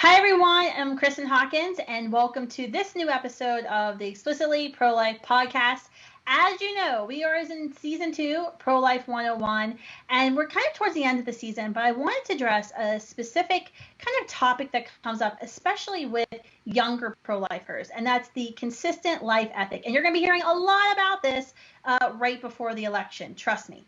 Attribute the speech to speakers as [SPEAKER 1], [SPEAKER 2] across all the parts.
[SPEAKER 1] Hi, everyone. I'm Kristan Hawkins, and welcome to this new episode of the Explicitly Pro-Life podcast. As you know, we are in season 2, Pro-Life 101, and we're kind of towards the end of the season, but I wanted to address a specific kind of topic that comes up, especially with younger pro-lifers, and that's the consistent life ethic. And you're going to be hearing a lot about this right before the election, trust me.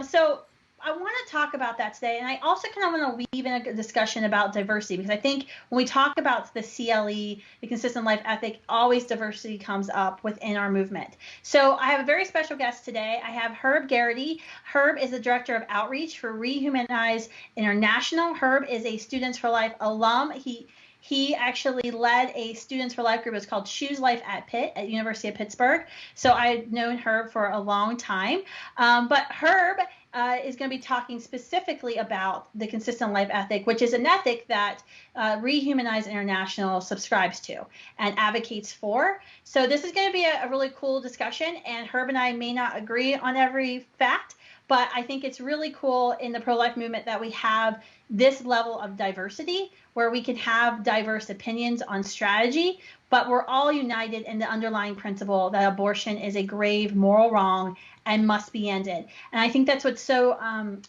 [SPEAKER 1] So I want to talk about that today, and I also kind of want to weave in a discussion about diversity, because I think when we talk about the CLE, the consistent life ethic, always diversity comes up within our movement. So I have a very special guest today. I have Herb Geraghty. Herb is the Director of Outreach for Rehumanize International. Herb is a Students for Life alum. He actually led a Students for Life group. It's called Choose Life at Pitt at University of Pittsburgh. So I've known Herb for a long time. But Herb is going to be talking specifically about the consistent life ethic, which is an ethic that Rehumanize International subscribes to and advocates for. So this is going to be a really cool discussion, and Herb and I may not agree on every fact, but I think it's really cool in the pro-life movement that we have this level of diversity where we can have diverse opinions on strategy, but we're all united in the underlying principle that abortion is a grave moral wrong and must be ended. And I think that's what's so,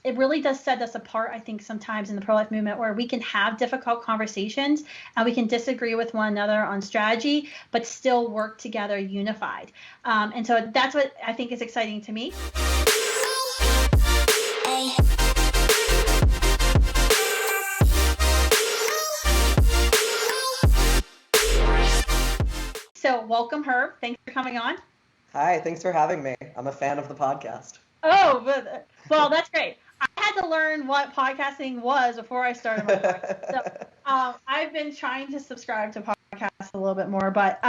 [SPEAKER 1] it really does set us apart, I think, sometimes in the pro-life movement, where we can have difficult conversations and we can disagree with one another on strategy, but still work together unified. And so that's what I think is exciting to me. So welcome, Herb. Thanks for coming on.
[SPEAKER 2] Hi, thanks for having me. I'm a fan of the podcast.
[SPEAKER 1] Oh, well, that's great. I had to learn what podcasting was before I started my podcast. So I've been trying to subscribe to podcasts a little bit more, but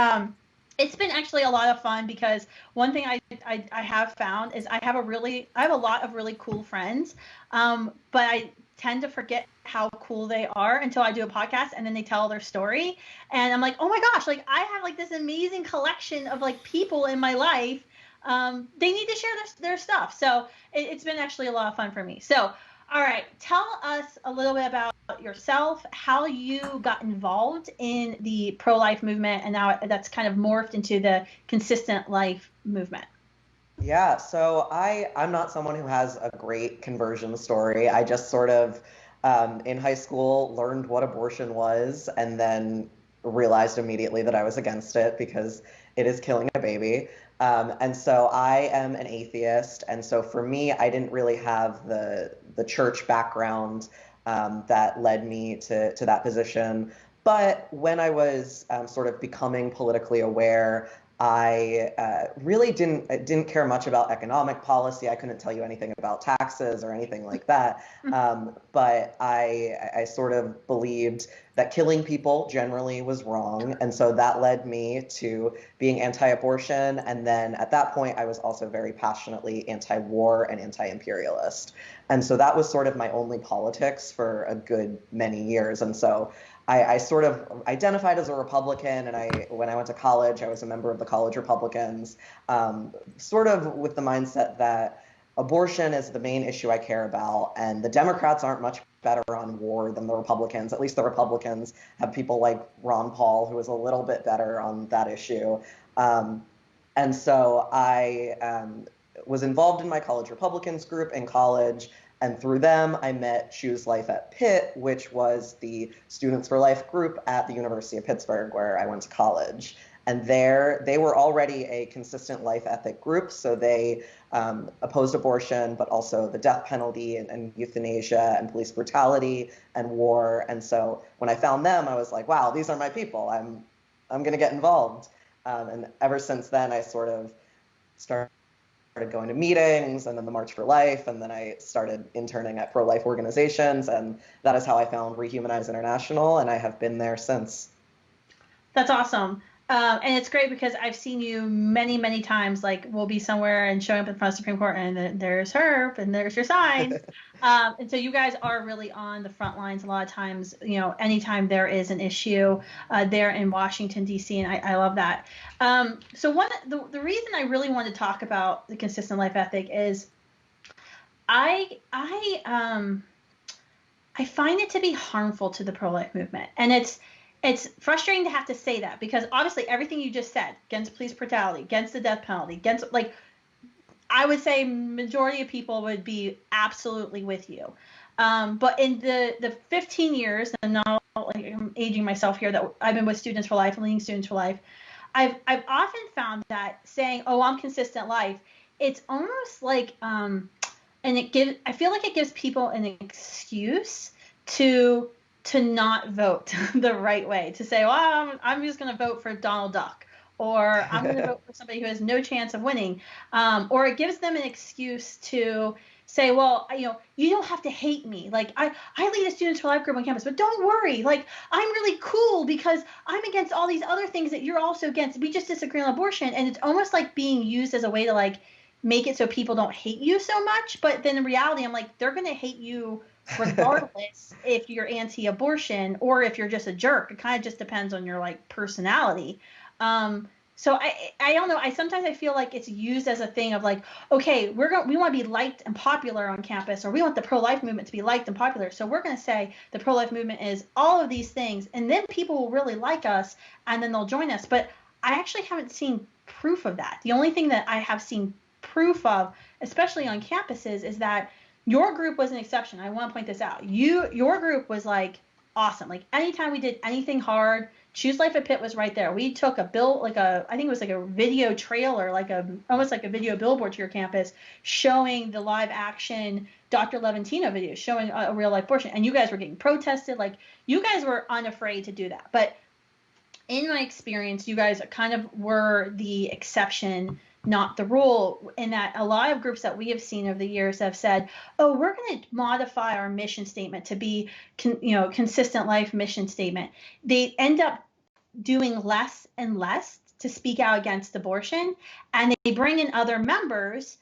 [SPEAKER 1] it's been actually a lot of fun, because one thing I have found is I have a lot of really cool friends, but I tend to forget how cool they are until I do a podcast and then they tell their story. And I'm like, oh my gosh, like I have like this amazing collection of like people in my life. They need to share their stuff. So it's been actually a lot of fun for me. So, all right, tell us a little bit about yourself, how you got involved in the pro-life movement, and now that's kind of morphed into the consistent life movement.
[SPEAKER 2] Yeah, so I'm not someone who has a great conversion story. I just sort of, in high school, learned what abortion was and then realized immediately that I was against it because it is killing a baby. And so I am an atheist. And so for me, I didn't really have the church background that led me to that position. But when I was sort of becoming politically aware, I really didn't care much about economic policy. I couldn't tell you anything about taxes or anything like that. But I sort of believed that killing people generally was wrong. And so that led me to being anti-abortion. And then at that point, I was also very passionately anti-war and anti-imperialist. And so that was sort of my only politics for a good many years. And so I sort of identified as a Republican, and when I went to college, I was a member of the college Republicans, sort of with the mindset that abortion is the main issue I care about, and the Democrats aren't much better on war than the Republicans. At least the Republicans have people like Ron Paul, who is a little bit better on that issue. And so I was involved in my college Republicans group in college. And through them, I met Choose Life at Pitt, which was the Students for Life group at the University of Pittsburgh, where I went to college. And there, they were already a consistent life ethic group. So they opposed abortion, but also the death penalty and euthanasia and police brutality and war. And so when I found them, I was like, wow, these are my people. I'm going to get involved. And ever since then, I sort of started going to meetings, and then the March for Life, and then I started interning at pro-life organizations, and that is how I found Rehumanize International, and I have been there since.
[SPEAKER 1] That's awesome. And it's great because I've seen you many, many times. Like, we'll be somewhere and showing up in front of the Supreme Court, and then there's Herb, and there's your sign. And so you guys are really on the front lines a lot of times, you know, anytime there is an issue there in Washington, D.C., and I love that. So the reason I really want to talk about the consistent life ethic is I I find it to be harmful to the pro-life movement. And it's frustrating to have to say that, because obviously everything you just said, against police brutality, against the death penalty, against, like, I would say majority of people would be absolutely with you. But in the 15 years, and now, like, I'm aging myself here, that I've been with Students for Life and leading Students for Life, I've often found that saying, "Oh, I'm consistent life," it's almost like, and I feel like it gives people an excuse to not vote the right way, to say, "Well, I'm just going to vote for Donald Duck," or "I'm going to vote for somebody who has no chance of winning," or it gives them an excuse to say, "Well, you don't have to hate me. Like, I lead a Students for Life group on campus, but don't worry. Like, I'm really cool because I'm against all these other things that you're also against. We just disagree on abortion." And it's almost like being used as a way to, like, make it so people don't hate you so much. But then in reality, I'm like, they're going to hate you regardless if you're anti-abortion or if you're just a jerk. It kind of just depends on your, like, personality. So I don't know. I feel like it's used as a thing of, like, okay, we want to be liked and popular on campus, or we want the pro-life movement to be liked and popular. So we're going to say the pro-life movement is all of these things, and then people will really like us, and then they'll join us. But I actually haven't seen proof of that. The only thing that I have seen proof of, especially on campuses, is that your group was an exception. I want to point this out. Your group was, like, awesome. Like, anytime we did anything hard, Choose Life at Pitt was right there. We took I think it was like a video trailer, almost like a video billboard to your campus, showing the live action Dr. Levantino video, showing a real life abortion. And you guys were getting protested. Like, you guys were unafraid to do that. But in my experience, you guys kind of were the exception, not the rule, in that a lot of groups that we have seen over the years have said, "Oh, we're going to modify our mission statement to be, consistent life mission statement." They end up doing less and less to speak out against abortion, and they bring in other members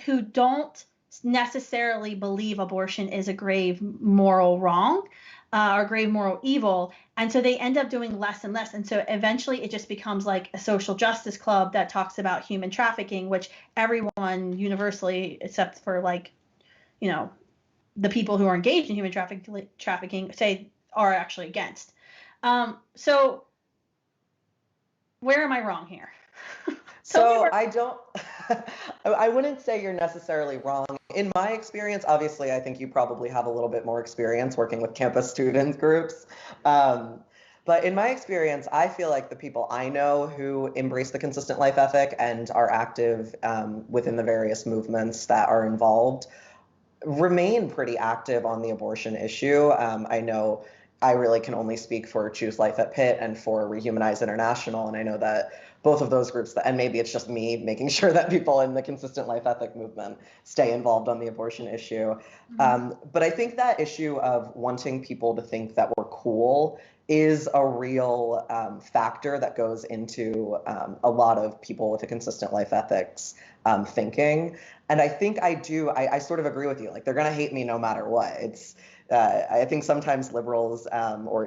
[SPEAKER 1] who don't necessarily believe abortion is a grave moral wrong or grave moral evil. And so they end up doing less and less. And so eventually it just becomes like a social justice club that talks about human trafficking, which everyone universally, except for, like, the people who are engaged in human trafficking, say are actually against. So where am I wrong here?
[SPEAKER 2] So I wouldn't say you're necessarily wrong. In my experience, obviously, I think you probably have a little bit more experience working with campus student groups. But in my experience, I feel like the people I know who embrace the consistent life ethic and are active within the various movements that are involved remain pretty active on the abortion issue. I know I really can only speak for Choose Life at Pitt and for Rehumanize International, and I know that both of those groups, and maybe it's just me making sure that people in the consistent life ethic movement stay involved on the abortion issue. But I think that issue of wanting people to think that we're cool is a real factor that goes into a lot of people with a consistent life ethics thinking. And I think I sort of agree with you. Like, they're going to hate me no matter what. I think sometimes liberals or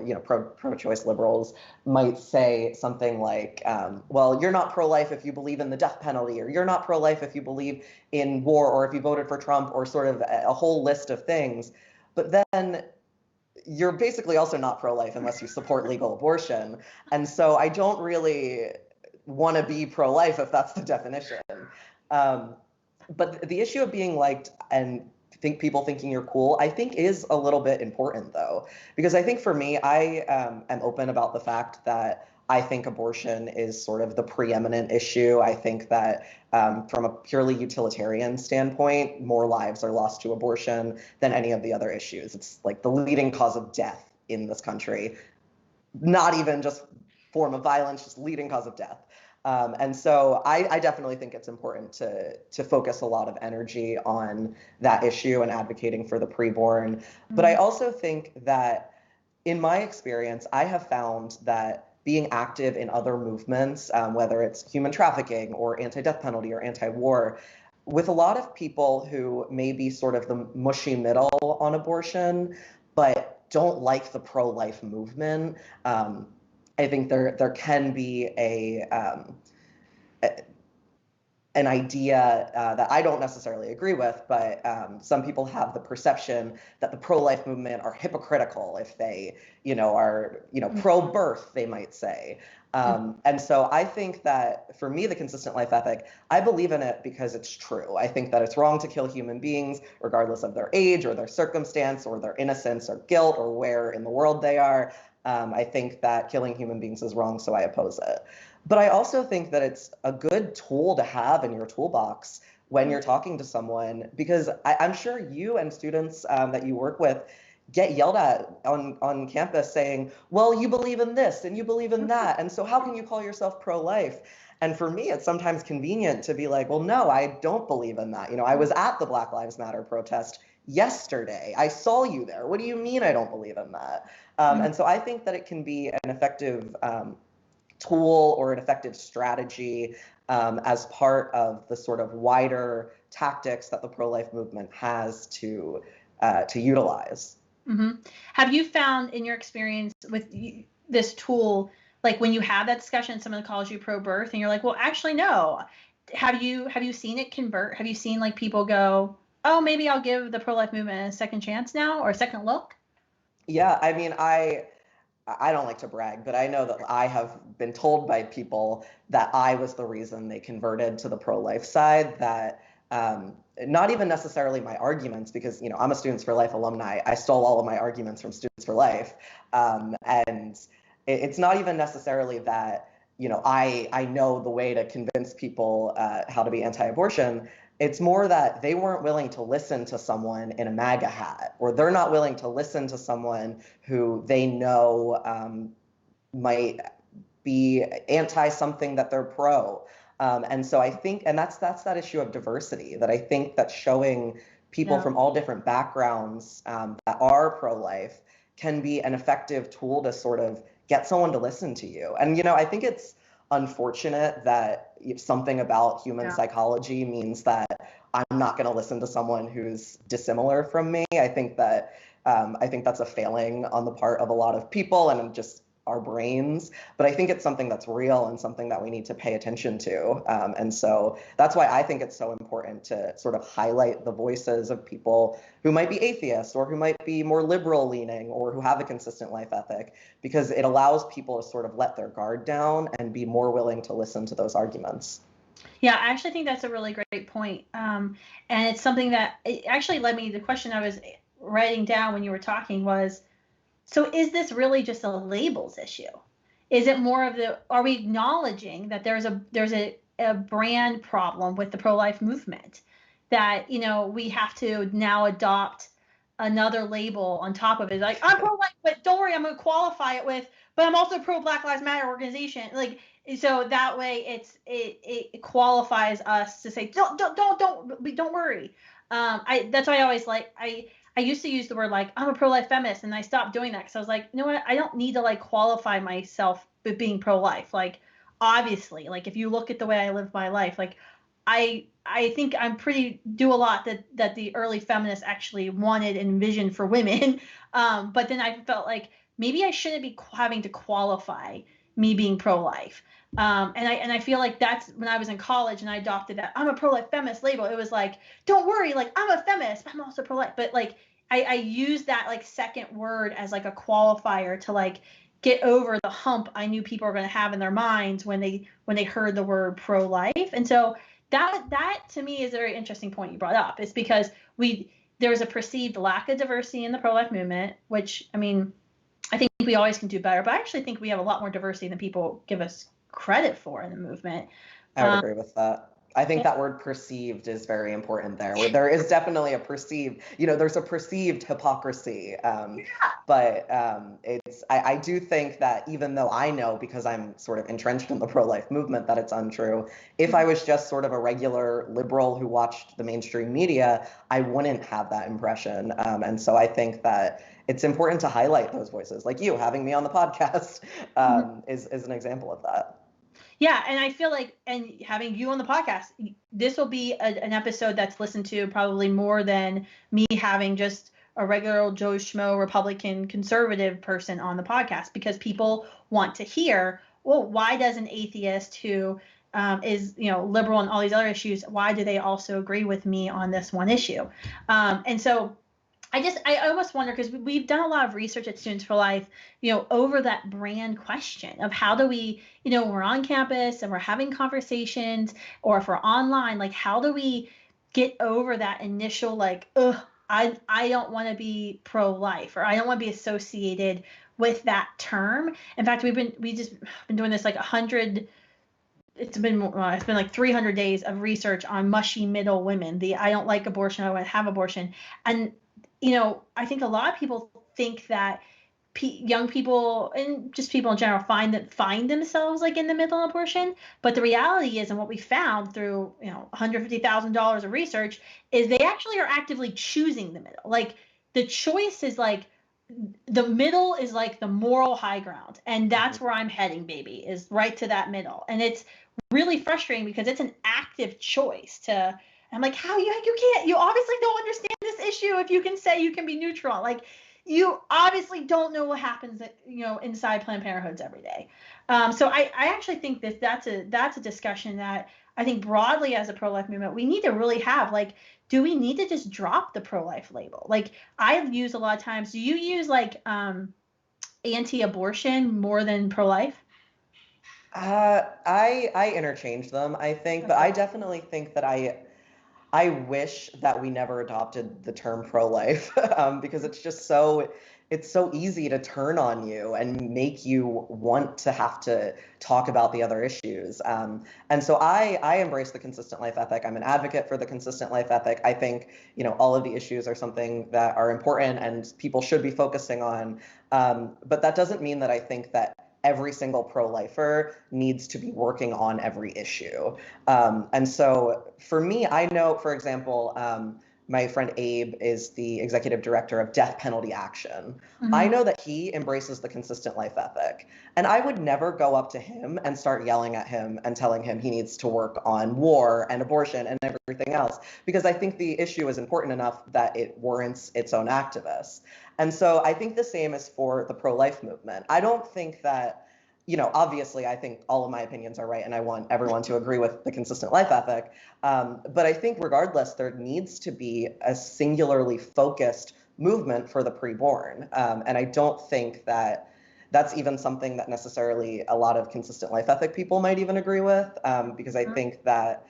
[SPEAKER 2] pro-choice liberals might say something like, well, you're not pro-life if you believe in the death penalty, or you're not pro-life if you believe in war, or if you voted for Trump, or sort of a whole list of things. But then you're basically also not pro-life unless you support legal abortion. And so I don't really want to be pro-life if that's the definition. But the issue of being liked and people thinking you're cool, I think is a little bit important, though, because I think for me, I am open about the fact that I think abortion is sort of the preeminent issue. I think that from a purely utilitarian standpoint, more lives are lost to abortion than any of the other issues. It's like the leading cause of death in this country, not even just form of violence, just leading cause of death. And so I definitely think it's important to focus a lot of energy on that issue and advocating for the preborn. Mm-hmm. But I also think that in my experience, I have found that being active in other movements, whether it's human trafficking or anti-death penalty or anti-war, with a lot of people who may be sort of the mushy middle on abortion, but don't like the pro-life movement, I think there can be an idea that I don't necessarily agree with, but some people have the perception that the pro-life movement are hypocritical if they, are, pro-birth, they might say. And so I think that for me, the consistent life ethic, I believe in it because it's true. I think that it's wrong to kill human beings, regardless of their age or their circumstance or their innocence or guilt or where in the world they are. I think that killing human beings is wrong, so I oppose it. But I also think that it's a good tool to have in your toolbox when you're talking to someone, because I'm sure you and students that you work with get yelled at on campus saying, well, you believe in this and you believe in that, and so how can you call yourself pro-life? And for me, it's sometimes convenient to be like, well, no, I don't believe in that. I was at the Black Lives Matter protest yesterday. I saw you there. What do you mean I don't believe in that? And so I think that it can be an effective tool or an effective strategy as part of the sort of wider tactics that the pro-life movement has to utilize.
[SPEAKER 1] Mm-hmm. Have you found in your experience with this tool, like when you have that discussion, someone calls you pro-birth and you're like, well, actually, no. Have you seen it convert? Have you seen like people go, oh, maybe I'll give the pro-life movement a second chance now or a second look?
[SPEAKER 2] Yeah, I mean, I don't like to brag, but I know that I have been told by people that I was the reason they converted to the pro-life side, that not even necessarily my arguments, because, I'm a Students for Life alumni. I stole all of my arguments from Students for Life. And it's not even necessarily that, I know the way to convince people how to be anti-abortion. It's more that they weren't willing to listen to someone in a MAGA hat, or they're not willing to listen to someone who they know might be anti something that they're pro. And so I think, and that's that issue of diversity, that I think that showing people from all different backgrounds that are pro-life can be an effective tool to sort of get someone to listen to you. And, I think it's unfortunate that something about human psychology means that I'm not going to listen to someone who's dissimilar from me. I think that's a failing on the part of a lot of people and just our brains, but I think it's something that's real and something that we need to pay attention to. And so that's why I think it's so important to sort of highlight the voices of people who might be atheists or who might be more liberal leaning or who have a consistent life ethic, because it allows people to sort of let their guard down and be more willing to listen to those arguments.
[SPEAKER 1] Yeah, I actually think that's a really great point. And it's something that it actually led me, the question I was writing down when you were talking was, so is this really just a labels issue? Is it more of are we acknowledging that there's a brand problem with the pro-life movement, that, we have to now adopt another label on top of it? Like, I'm pro-life, but don't worry, I'm going to qualify it with, but I'm also pro Black Lives Matter organization. Like, so that way it qualifies us to say, don't worry. That's why I always I used to use the word like, I'm a pro-life feminist, and I stopped doing that because I was like, you know what? I don't need to like qualify myself with being pro-life. Like, obviously, like if you look at the way I live my life, like I think I'm do a lot that the early feminists actually wanted and envisioned for women. But then I felt like maybe I shouldn't be having to qualify me being pro-life. And I feel like that's when I was in college and I adopted that I'm a pro-life feminist label. It was like, don't worry, like I'm a feminist, but I'm also pro-life. But like I use that like second word as like a qualifier to like get over the hump I knew people were going to have in their minds when they heard the word pro-life. And so that to me is a very interesting point you brought up. It's because there was a perceived lack of diversity in the pro-life movement, which, I mean, I think we always can do better, but I actually think we have a lot more diversity than people give us credit for in the movement.
[SPEAKER 2] I would agree with that. I think that word perceived is very important there. Where there is definitely a perceived, there's a perceived hypocrisy. But I do think that even though I know, because I'm sort of entrenched in the pro-life movement, that it's untrue, if I was just sort of a regular liberal who watched the mainstream media, I wouldn't have that impression. And so I think that it's important to highlight those voices, like you having me on the podcast is an example of that.
[SPEAKER 1] Yeah, and I feel like, and having you on the podcast, this will be an episode that's listened to probably more than me having just a regular old Joe Schmo Republican conservative person on the podcast, because people want to hear, well, why does an atheist who is, liberal on all these other issues, why do they also agree with me on this one issue? And so I almost wonder, because we've done a lot of research at Students for Life, over that brand question of how do we, when we're on campus and we're having conversations, or if we're online, like how do we get over that initial like, ugh, I don't want to be pro-life, or I don't want to be associated with that term. In fact, we just been doing this like 100. It's been like 300 days of research on mushy middle women. The I don't like abortion, I want to have abortion, and I think a lot of people think that young people and just people in general find themselves like in the middle of abortion. But the reality is, and what we found through $150,000 of research, is they actually are actively choosing the middle. Like the choice is like the middle is like the moral high ground, and that's where I'm heading, baby, is right to that middle. And it's really frustrating because it's an active choice to. I'm like, how you can't, you obviously don't understand this issue if you can say you can be neutral. Like, you obviously don't know what happens inside Planned Parenthoods every day. So I actually think that's a discussion that I think broadly as a pro-life movement we need to really have. Like, do we need to just drop the pro-life label? Like, I've used a lot of times. Do you use like anti-abortion more than pro-life?
[SPEAKER 2] I interchange them, I think, but I definitely think that I wish that we never adopted the term pro-life because it's so easy to turn on you and make you want to have to talk about the other issues. And so I embrace the consistent life ethic. I'm an advocate for the consistent life ethic. I think, all of the issues are something that are important and people should be focusing on. But that doesn't mean that I think that every single pro-lifer needs to be working on every issue. And so for me, I know, for example, my friend Abe is the executive director of Death Penalty Action. Mm-hmm. I know that he embraces the consistent life ethic. And I would never go up to him and start yelling at him and telling him he needs to work on war and abortion and everything else, because I think the issue is important enough that it warrants its own activists. And so I think the same is for the pro-life movement. I don't think that, obviously I think all of my opinions are right and I want everyone to agree with the consistent life ethic. But I think regardless, there needs to be a singularly focused movement for the preborn. And I don't think that that's even something that necessarily a lot of consistent life ethic people might even agree with, because I think that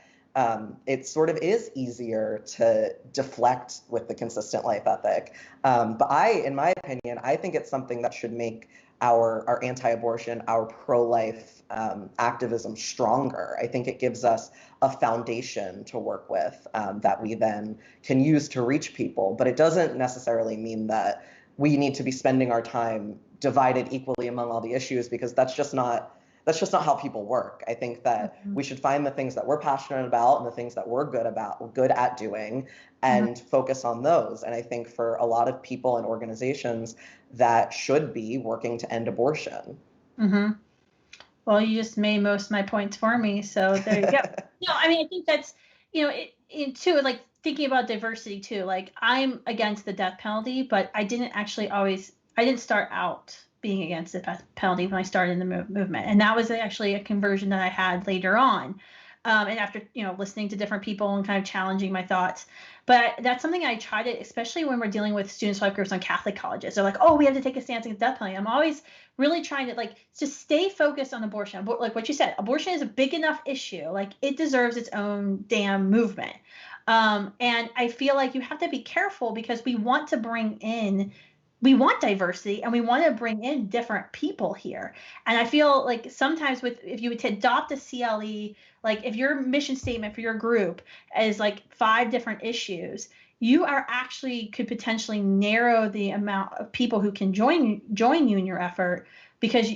[SPEAKER 2] it sort of is easier to deflect with the consistent life ethic. But in my opinion, I think it's something that should make our anti-abortion, our pro-life activism stronger. I think it gives us a foundation to work with that we then can use to reach people. But it doesn't necessarily mean that we need to be spending our time divided equally among all the issues, because that's just not how people work. I think that we should find the things that we're passionate about and the things that we're good at doing, and focus on those. And I think for a lot of people and organizations, that should be working to end abortion.
[SPEAKER 1] Mm-hmm. Well, you just made most of my points for me, so there you go. No, I mean, I think that's, it too, like thinking about diversity too. Like, I'm against the death penalty, but I didn't start out being against the death penalty when I started in the movement. And that was actually a conversion that I had later on. And after, listening to different people and kind of challenging my thoughts. But that's something I try to, especially when we're dealing with students life groups on Catholic colleges. They're like, oh, we have to take a stance against death penalty. I'm always really trying to just stay focused on abortion. But like what you said, abortion is a big enough issue. Like, it deserves its own damn movement. And I feel like you have to be careful, because we want diversity and we want to bring in different people here. And I feel like sometimes if you would adopt a CLE, like if your mission statement for your group is like 5 different issues, you could potentially narrow the amount of people who can join you in your effort, because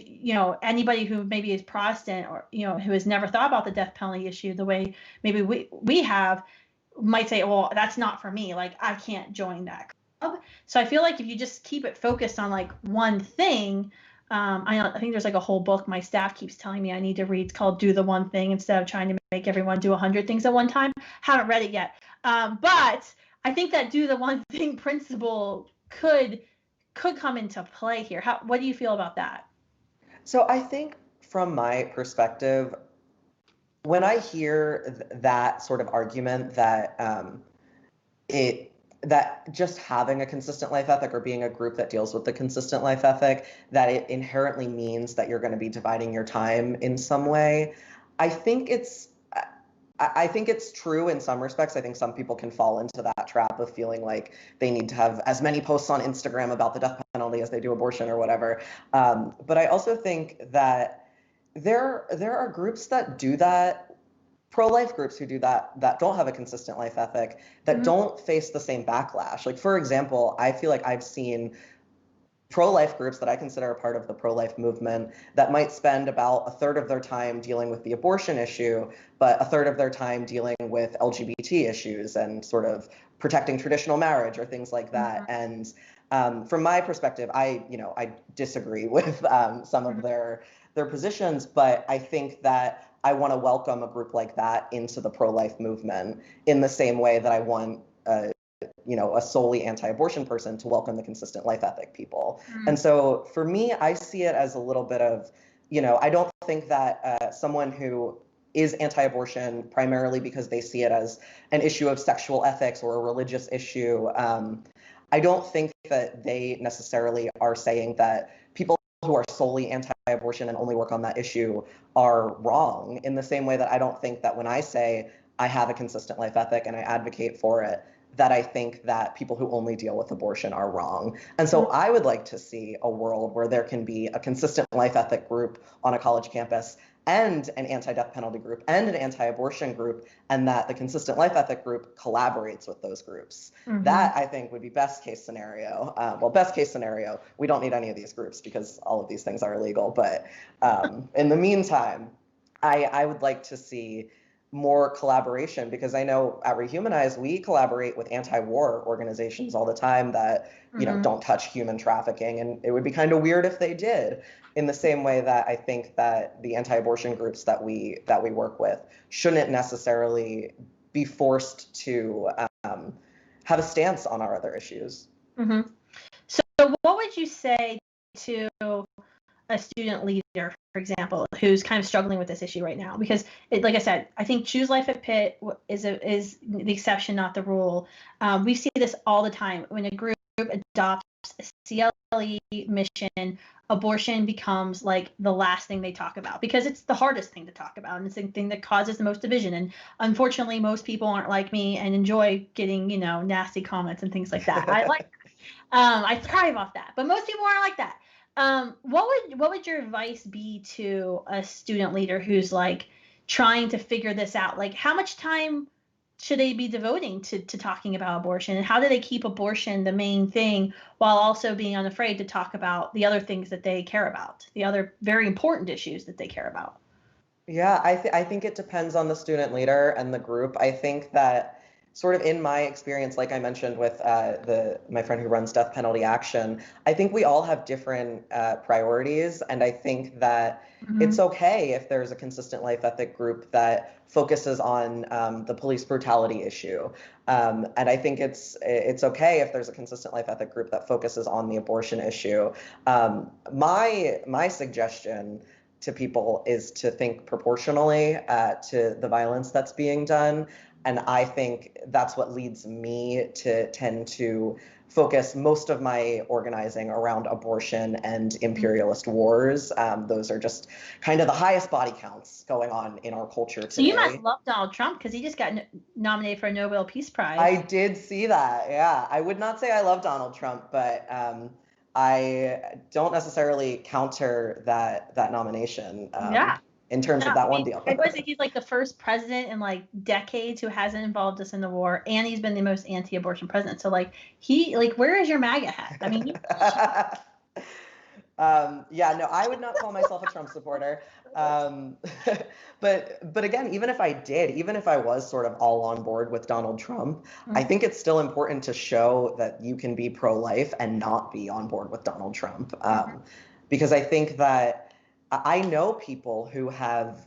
[SPEAKER 1] anybody who maybe is Protestant, or who has never thought about the death penalty issue the way maybe we have, might say, well, that's not for me, like I can't join that. So I feel like if you just keep it focused on like one thing, I think there's like a whole book my staff keeps telling me I need to read. It's called Do the One Thing, instead of trying to make everyone do 100 things at one time. Haven't read it yet. But I think that do the one thing principle could come into play here. What do you feel about that?
[SPEAKER 2] So I think from my perspective, when I hear that sort of argument that that just having a consistent life ethic or being a group that deals with the consistent life ethic, that it inherently means that you're going to be dividing your time in some way. I think it's I think it's true in some respects. I think some people can fall into that trap of feeling like they need to have as many posts on Instagram about the death penalty as they do abortion or whatever. But I also think that there are groups that do that, pro-life groups who do that, that don't have a consistent life ethic, that don't face the same backlash. Like, for example, I feel like I've seen pro-life groups that I consider a part of the pro-life movement that might spend about a third of their time dealing with the abortion issue, but a third of their time dealing with LGBT issues and sort of protecting traditional marriage or things like that. And from my perspective, I disagree with some of their positions, but I think that I want to welcome a group like that into the pro-life movement in the same way that I want a solely anti-abortion person to welcome the consistent life ethic people. And so for me, I see it as a little bit of, I don't think that someone who is anti-abortion primarily because they see it as an issue of sexual ethics or a religious issue, I don't think that they necessarily are saying that people who are solely anti-abortion and only work on that issue are wrong, in the same way that I don't think that when I say I have a consistent life ethic and I advocate for it, that I think that people who only deal with abortion are wrong. And so I would like to see a world where there can be a consistent life ethic group on a college campus and an anti-death penalty group and an anti-abortion group, and that the consistent life ethic group collaborates with those groups. That, I think, would be best case scenario. Best case scenario, we don't need any of these groups because all of these things are illegal. But in the meantime, I would like to see more collaboration, because I know at Rehumanize, we collaborate with anti-war organizations all the time that, don't touch human trafficking. And it would be kind of weird if they did, in the same way that I think that the anti-abortion groups that we work with shouldn't necessarily be forced to have a stance on our other issues.
[SPEAKER 1] So what would you say to a student leader, for example, who's kind of struggling with this issue right now? Because, like I said, I think Choose Life at Pitt is the exception, not the rule. We see this all the time. When a group adopts a CLE mission, abortion becomes like the last thing they talk about, because it's the hardest thing to talk about, and it's the thing that causes the most division. And unfortunately, most people aren't like me and enjoy getting, nasty comments and things like that. I thrive off that, but most people aren't like that. What would your advice be to a student leader who's like trying to figure this out? Like, how much time should they be devoting to talking about abortion, and how do they keep abortion the main thing while also being unafraid to talk about the other things that they care about, the other very important issues that they care about?
[SPEAKER 2] Yeah, I think it depends on the student leader and the group. I think that sort of in my experience, like I mentioned with my friend who runs Death Penalty Action, I think we all have different priorities, and I think that it's okay if there's a consistent life ethic group that focuses on the police brutality issue, and I think it's okay if there's a consistent life ethic group that focuses on the abortion issue. My suggestion to people is to think proportionally to the violence that's being done. And I think that's what leads me to tend to focus most of my organizing around abortion and imperialist wars. Those are just kind of the highest body counts going on in our culture today.
[SPEAKER 1] So you must love Donald Trump, because he just got nominated for a Nobel Peace Prize.
[SPEAKER 2] I did see that, yeah. I would not say I love Donald Trump, but I don't necessarily counter that nomination. In terms of that one deal.
[SPEAKER 1] I think he's like the first president in like decades who hasn't involved us in the war, and he's been the most anti-abortion president. So like where is your MAGA hat? I mean,
[SPEAKER 2] yeah, no, I would not call myself a Trump supporter. But again, even if I was sort of all on board with Donald Trump, I think it's still important to show that you can be pro-life and not be on board with Donald Trump. Because I think that I know people who have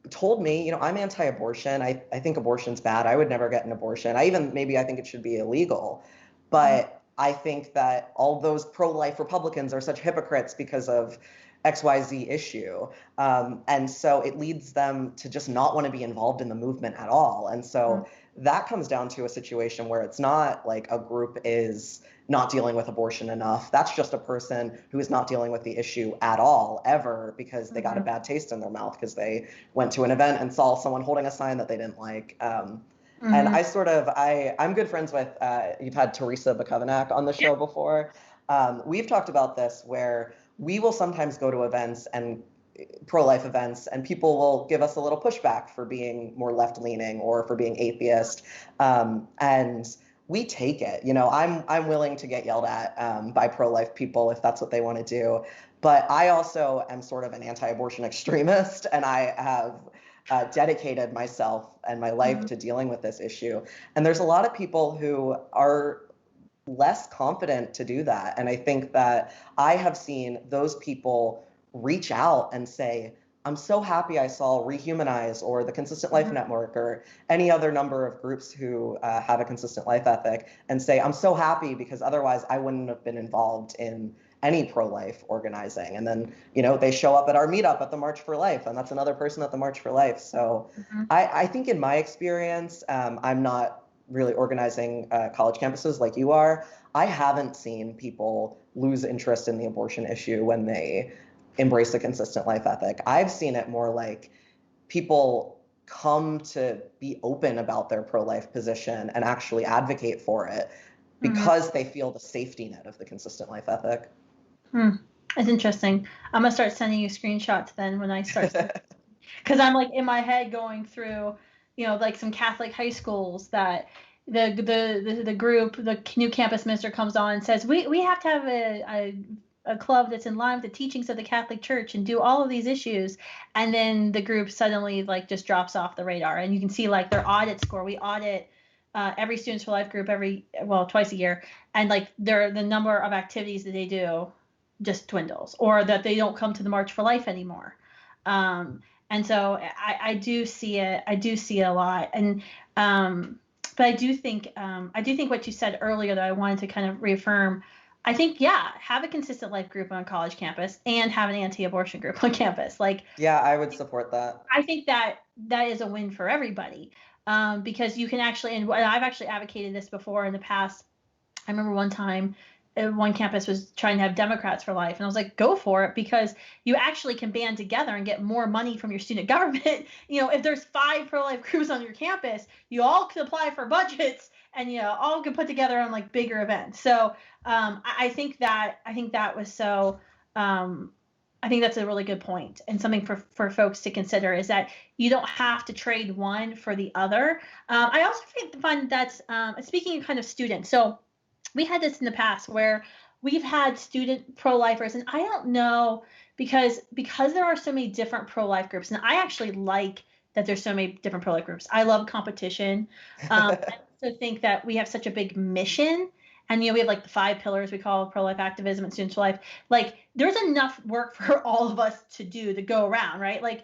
[SPEAKER 2] told me, I'm anti-abortion. I think abortion's bad. I would never get an abortion. I think it should be illegal. But I think that all those pro-life Republicans are such hypocrites because of XYZ issue. And so it leads them to just not want to be involved in the movement at all. And so that comes down to a situation where it's not like a group is not dealing with abortion enough. That's just a person who is not dealing with the issue at all, ever, because they got a bad taste in their mouth because they went to an event and saw someone holding a sign that they didn't like. And I'm good friends with, you've had Teresa Bukovac on the show before. We've talked about this where we will sometimes go to events and pro-life events, and people will give us a little pushback for being more left-leaning or for being atheist. And we take it. You know, I'm willing to get yelled at by pro-life people if that's what they want to do. But I also am sort of an anti-abortion extremist, and I have dedicated myself and my life to dealing with this issue. And there's a lot of people who are less confident to do that. And I think that I have seen those people reach out and say, I'm so happy I saw Rehumanize or the Consistent Life Network or any other number of groups who have a consistent life ethic, and say, I'm so happy because otherwise I wouldn't have been involved in any pro-life organizing. And then, you know, they show up at our meetup at the March for Life, and that's another person at the March for Life. So I think in my experience, I'm not really organizing college campuses like you are. I haven't seen people lose interest in the abortion issue when they embrace a consistent life ethic. I've seen it more like people come to be open about their pro-life position and actually advocate for it because they feel the safety net of the consistent life ethic.
[SPEAKER 1] That's interesting. I'm gonna start sending you screenshots then when I start, because I'm like in my head going through, you know, like some Catholic high schools that the group, the new campus minister comes on and says we have to have a club that's in line with the teachings of the Catholic Church and do all of these issues, and then the group suddenly like just drops off the radar, and you can see like their audit score. We audit every Students for Life group twice a year, and like the number of activities that they do just dwindles, or that they don't come to the March for Life anymore. And so I do see it. I do see it a lot. And but I do think what you said earlier that I wanted to kind of reaffirm. I think, have a consistent life group on college campus and have an anti-abortion group on campus. Like,
[SPEAKER 2] yeah, I would support that.
[SPEAKER 1] I think that is a win for everybody, because you can actually, and I've actually advocated this before in the past. I remember one time one campus was trying to have Democrats for Life, and I was like, go for it, because you actually can band together and get more money from your student government. You know, if there's 5 pro-life groups on your campus, you all can apply for budgets, and you know, all can put together on like bigger events. So I think that was so. I think that's a really good point, and something for folks to consider is that you don't have to trade one for the other. I also find that's speaking of kind of students. So we had this in the past where we've had student pro-lifers, and I don't know, because there are so many different pro-life groups, and I actually like that there's so many different pro-life groups. I love competition. I also think that we have such a big mission, and you know, we have like the 5 pillars we call pro-life activism and students for life. Like, there's enough work for all of us to do to go around, right? Like,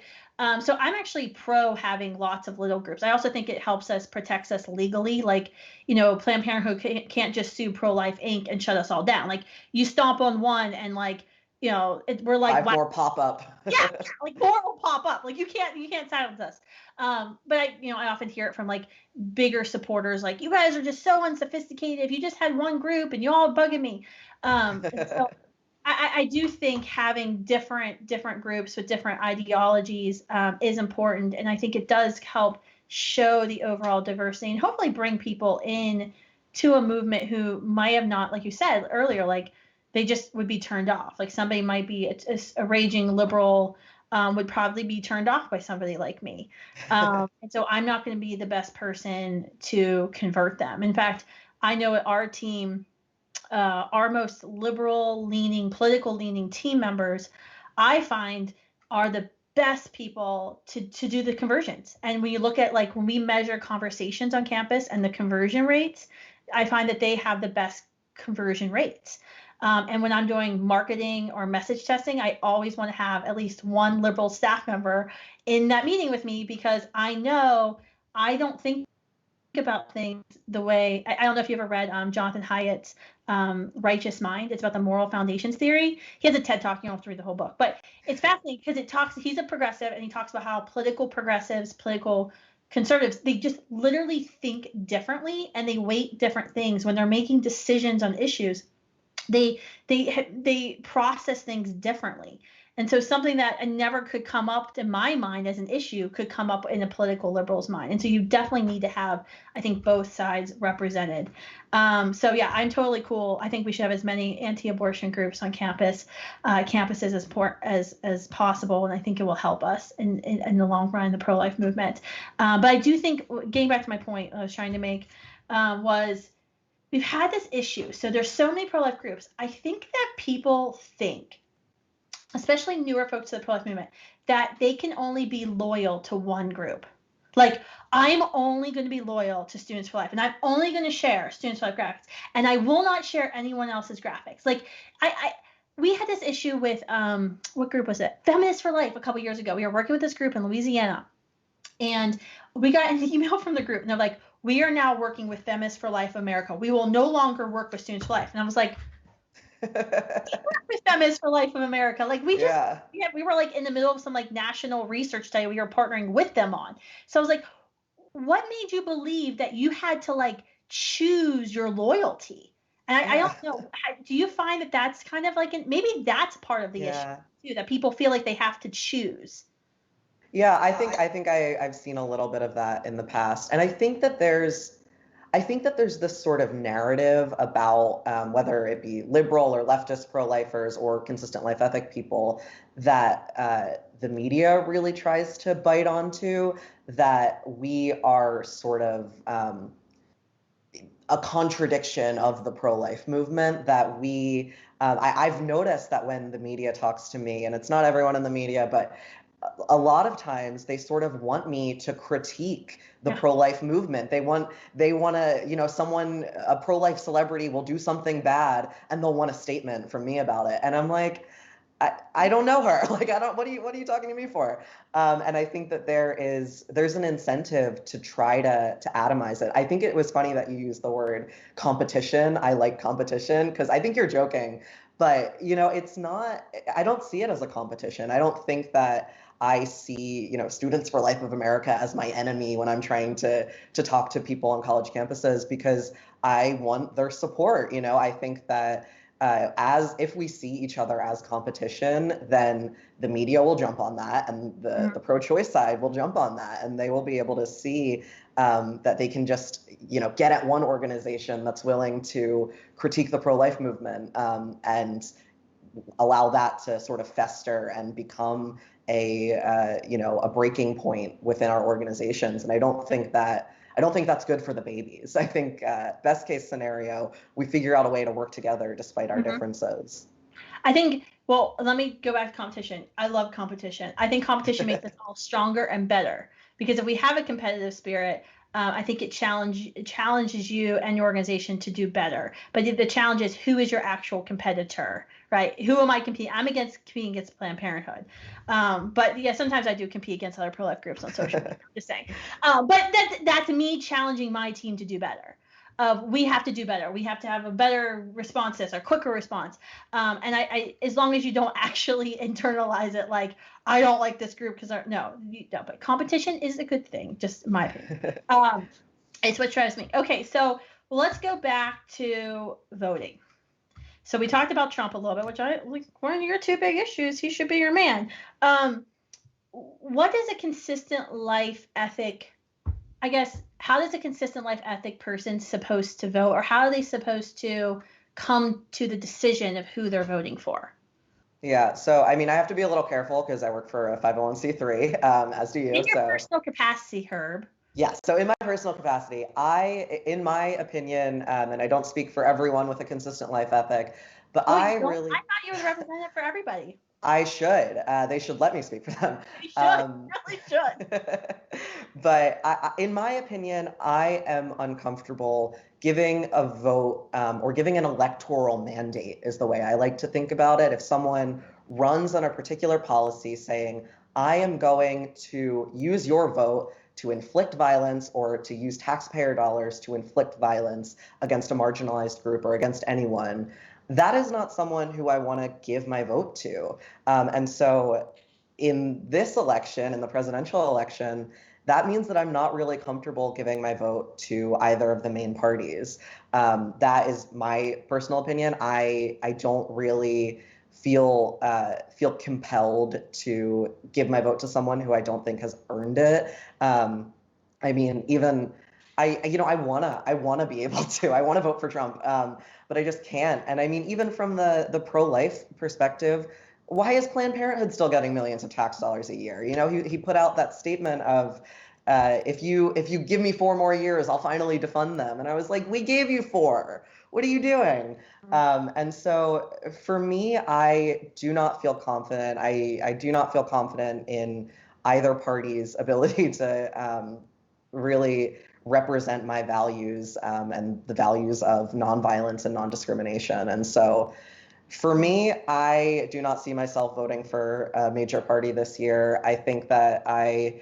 [SPEAKER 1] so I'm actually pro having lots of little groups. I also think it helps us, protects us legally. Like, you know, Planned Parenthood can't just sue Pro-Life Inc. and shut us all down. Like, you stomp on one and like, you know, we're like
[SPEAKER 2] 5 more pop up.
[SPEAKER 1] yeah, like more will pop up. Like you can't silence us. But I often hear it from like bigger supporters, like, you guys are just so unsophisticated. If you just had one group and you all bugging me. And so I do think having different groups with different ideologies is important, and I think it does help show the overall diversity and hopefully bring people in to a movement who might have not, like you said earlier, like they just would be turned off. Like somebody might be a raging liberal, would probably be turned off by somebody like me, and so I'm not going to be the best person to convert them. In fact, I know at our team, our most political leaning team members, I find, are the best people to do the conversions. And when you look at, like, when we measure conversations on campus and the conversion rates, I find that they have the best conversion rates. And when I'm doing marketing or message testing, I always want to have at least one liberal staff member in that meeting with me, because I know I don't think about things the way, I don't know if you ever read Jonathan Haidt's Righteous Mind. It's about the moral foundations theory. He has a TED Talk. You don't have to read the whole book, but it's fascinating because he's a progressive, and he talks about how political progressives, political conservatives, they just literally think differently, and they weight different things when they're making decisions on issues. They process things differently. And so something that never could come up in my mind as an issue could come up in a political liberal's mind. And so you definitely need to have, I think, both sides represented. So yeah, I'm totally cool. I think we should have as many anti-abortion groups on campuses as possible. And I think it will help us in the long run, the pro-life movement. But I do think, getting back to my point I was trying to make, was we've had this issue. So there's so many pro-life groups. I think that people think, especially newer folks to the pro-life movement, that they can only be loyal to one group. Like, I'm only going to be loyal to Students for Life, and I'm only going to share Students for Life graphics, and I will not share anyone else's graphics. Like, we had this issue with, what group was it? Feminists for Life a couple years ago. We were working with this group in Louisiana, and we got an email from the group, and they're like, we are now working with Feminists for Life America. We will no longer work with Students for Life. And I was like, we work with Feminists for Life of America. Like, we were like in the middle of some like national research study we were partnering with them on. So I was like, what made you believe that you had to like choose your loyalty? And I don't know. Do you find that that's kind of like, maybe that's part of the issue too, that people feel like they have to choose?
[SPEAKER 2] Yeah, I think I've seen a little bit of that in the past, and I think that there's this sort of narrative about whether it be liberal or leftist pro-lifers or consistent life ethic people that the media really tries to bite onto, that we are sort of a contradiction of the pro-life movement, that we I've noticed that when the media talks to me, and it's not everyone in the media, but a lot of times they sort of want me to critique the pro-life movement. They want to, a pro-life celebrity will do something bad and they'll want a statement from me about it. And I'm like, I don't know her. Like, what are you talking to me for? And I think that there's an incentive to try to atomize it. I think it was funny that you used the word competition. I like competition because I think you're joking, but it's not, I don't see it as a competition. I don't think that I see, Students for Life of America as my enemy when I'm trying to talk to people on college campuses, because I want their support. I think that as if we see each other as competition, then the media will jump on that, and the pro-choice side will jump on that, and they will be able to see that they can just, get at one organization that's willing to critique the pro-life movement and allow that to sort of fester and become a breaking point within our organizations. And I don't think that's good for the babies. I think best case scenario, we figure out a way to work together despite our differences.
[SPEAKER 1] I think, well, let me go back to competition. I love competition. I think competition makes us all stronger and better, because if we have a competitive spirit, I think it challenges you and your organization to do better. But the challenge is, who is your actual competitor, right? Who am I competing? I'm competing against Planned Parenthood. But yeah, sometimes I do compete against other pro-life groups on social media, just saying. But that's me challenging my team to do better. We have to do better. We have to have a better response, or quicker response. And I, as long as you don't actually internalize it, like, I don't like this group because no, but competition is a good thing, just my opinion. It's what drives me. Okay, so let's go back to voting. So we talked about Trump a little bit, which one of your two big issues. He should be your man. What is a consistent life ethic? I guess, how does a consistent life ethic person supposed to vote, or how are they supposed to come to the decision of who they're voting for?
[SPEAKER 2] Yeah, so I have to be a little careful because I work for a 501c3, as do you.
[SPEAKER 1] In your personal capacity, Herb.
[SPEAKER 2] Yes, so in my personal capacity, in my opinion, and I don't speak for everyone with a consistent life ethic, but I thought
[SPEAKER 1] you were representative for everybody.
[SPEAKER 2] I should. They should let me speak for them.
[SPEAKER 1] You should. Really should.
[SPEAKER 2] But in my opinion, I am uncomfortable giving a vote or giving an electoral mandate, is the way I like to think about it. If someone runs on a particular policy saying, I am going to use your vote to inflict violence or to use taxpayer dollars to inflict violence against a marginalized group or against anyone, that is not someone who I want to give my vote to. And so in this election, in the presidential election, that means that I'm not really comfortable giving my vote to either of the main parties. That is my personal opinion. I don't really feel compelled to give my vote to someone who I don't think has earned it. I mean, even I wanna be able to. I want to vote for Trump, but I just can't. And I mean, even from the pro-life perspective, why is Planned Parenthood still getting millions of tax dollars a year? You know, he put out that statement of, if you give me 4 more years, I'll finally defund them. And I was like, we gave you 4. What are you doing? And so for me, I do not feel confident. I do not feel confident in either party's ability to really represent my values and the values of nonviolence and non-discrimination. And so for me, I do not see myself voting for a major party this year. I think that I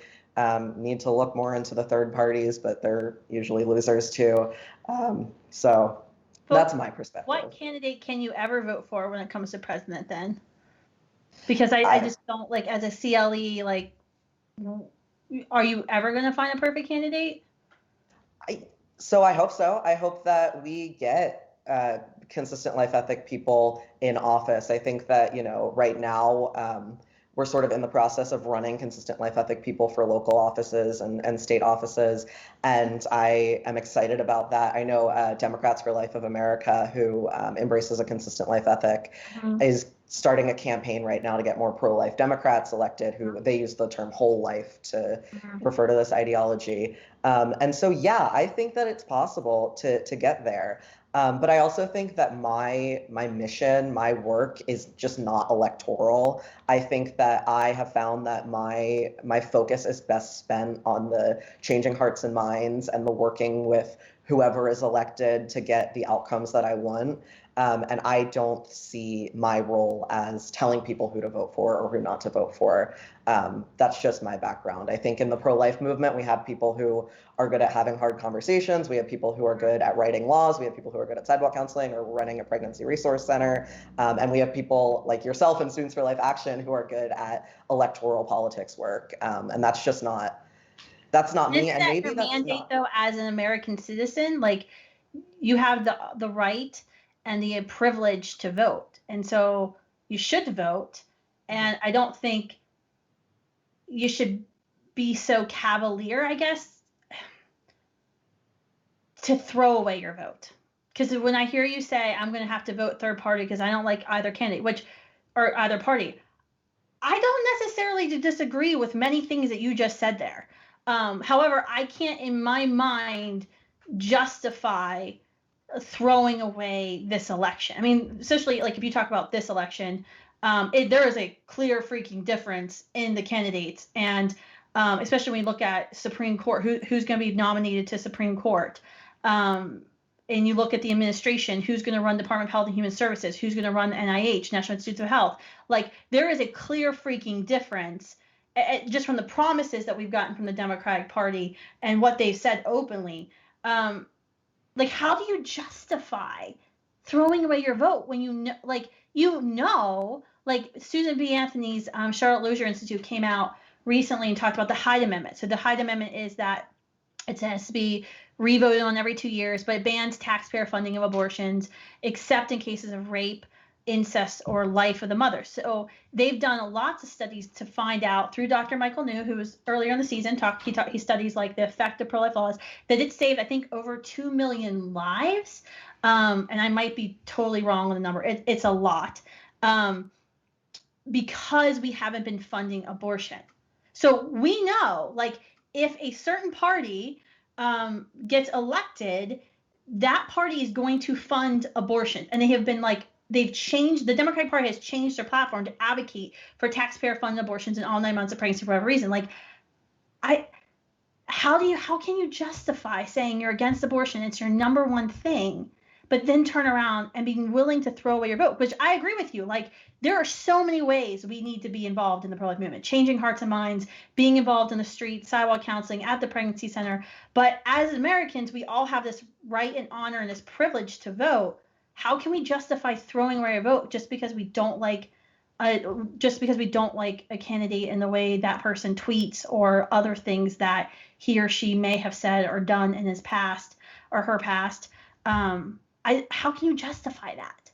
[SPEAKER 2] need to look more into the third parties, but they're usually losers too. So that's my perspective.
[SPEAKER 1] What candidate can you ever vote for when it comes to president then? Because I just don't, like, as a CLE, like, are you ever going to find a perfect candidate?
[SPEAKER 2] So I hope so. I hope that we get consistent life ethic people in office. I think that, you know, right now we're sort of in the process of running consistent life ethic people for local offices and state offices. And I am excited about that. I know Democrats for Life of America, who embraces a consistent life ethic, is starting a campaign right now to get more pro-life Democrats elected, who they use the term whole life to refer to this ideology. And so, yeah, I think that it's possible to get there. But I also think that my mission, my work is just not electoral. I think that I have found that my focus is best spent on the changing hearts and minds and the working with whoever is elected to get the outcomes that I want. And I don't see my role as telling people who to vote for or who not to vote for. That's just my background. I think in the pro-life movement, we have people who are good at having hard conversations. We have people who are good at writing laws. We have people who are good at sidewalk counseling or running a pregnancy resource center. And we have people like yourself and Students for Life Action who are good at electoral politics work. And that's just not, that's not me. And maybe that's
[SPEAKER 1] mandate, not... though, as an American citizen, like, you have the right and the privilege to vote. And so you should vote. And I don't think you should be so cavalier, I guess, to throw away your vote. Because when I hear you say, I'm going to have to vote third party because I don't like either candidate, or either party, I don't necessarily disagree with many things that you just said there. However, I can't, in my mind, justify throwing away this election. I mean, especially like if you talk about this election, there is a clear freaking difference in the candidates, and especially when you look at Supreme Court, who's going to be nominated to Supreme Court, and you look at the administration, who's going to run Department of Health and Human Services, who's going to run NIH, National Institutes of Health. Like, there is a clear freaking difference just from the promises that we've gotten from the Democratic Party and what they've said openly. Like, how do you justify throwing away your vote when you know, like Susan B. Anthony's Charlotte Lozier Institute came out recently and talked about the Hyde Amendment. So the Hyde Amendment is that it has to be revoted on every 2 years, but it bans taxpayer funding of abortions, except in cases of rape, incest, or life of the mother. So they've done lots of studies to find out through Dr. Michael New, who was earlier in the season, he studies like the effect of pro-life laws, that it saved, I think, over 2 million lives. And I might be totally wrong on the number. It's a lot, because we haven't been funding abortion. So we know, like, if a certain party gets elected, that party is going to fund abortion. And they have been like, the Democratic Party has changed their platform to advocate for taxpayer-funded abortions in all 9 months of pregnancy for whatever reason. Like, how can you justify saying you're against abortion? It's your number one thing, but then turn around and being willing to throw away your vote, which I agree with you. Like, there are so many ways we need to be involved in the pro-life movement, changing hearts and minds, being involved in the street, sidewalk counseling, at the pregnancy center. But as Americans, we all have this right and honor and this privilege to vote. How can we justify throwing away our vote just because we don't like a candidate in the way that person tweets or other things that he or she may have said or done in his past or her past? How can you justify that?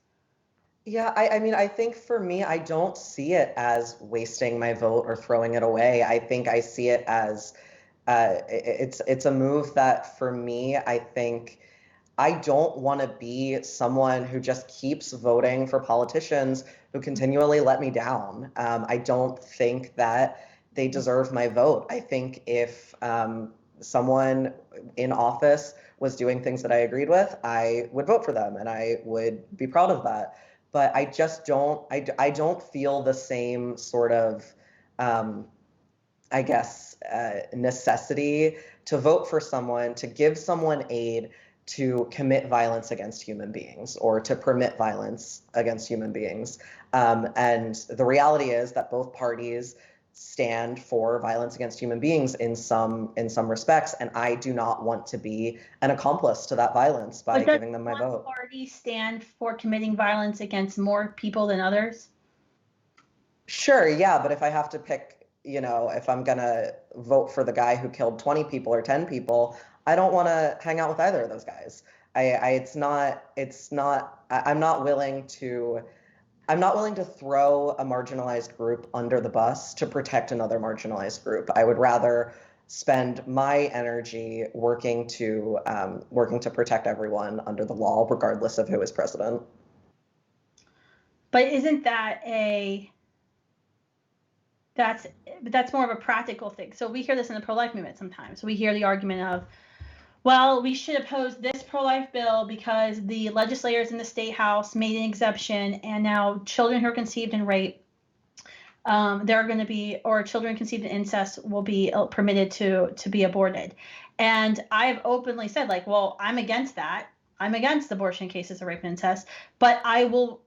[SPEAKER 2] Yeah, I mean, I think for me, I don't see it as wasting my vote or throwing it away. I think I see it as it's a move that for me, I think I don't want to be someone who just keeps voting for politicians who continually let me down. I don't think that they deserve my vote. I think if someone in office was doing things that I agreed with, I would vote for them and I would be proud of that. But I just don't, I don't feel the same sort of, I guess, necessity to vote for someone, to give someone aid to commit violence against human beings or to permit violence against human beings. And the reality is that both parties stand for violence against human beings in some respects, and I do not want to be an accomplice to that violence by giving them my vote.
[SPEAKER 1] Does one party stand for committing violence against more people than others?
[SPEAKER 2] Sure, yeah, but if I have to pick, if I'm gonna vote for the guy who killed 20 people or 10 people, I don't want to hang out with either of those guys. I'm not willing to throw a marginalized group under the bus to protect another marginalized group. I would rather spend my energy working to protect everyone under the law, regardless of who is president.
[SPEAKER 1] But isn't that that's more of a practical thing. So we hear this in the pro-life movement sometimes. We hear the argument of, well, we should oppose this pro-life bill because the legislators in the state house made an exception, and now children who are conceived in rape, they're going to be, or children conceived in incest will be permitted to be aborted. And I've openly said, like, well, I'm against that. I'm against abortion cases of rape and incest, but I will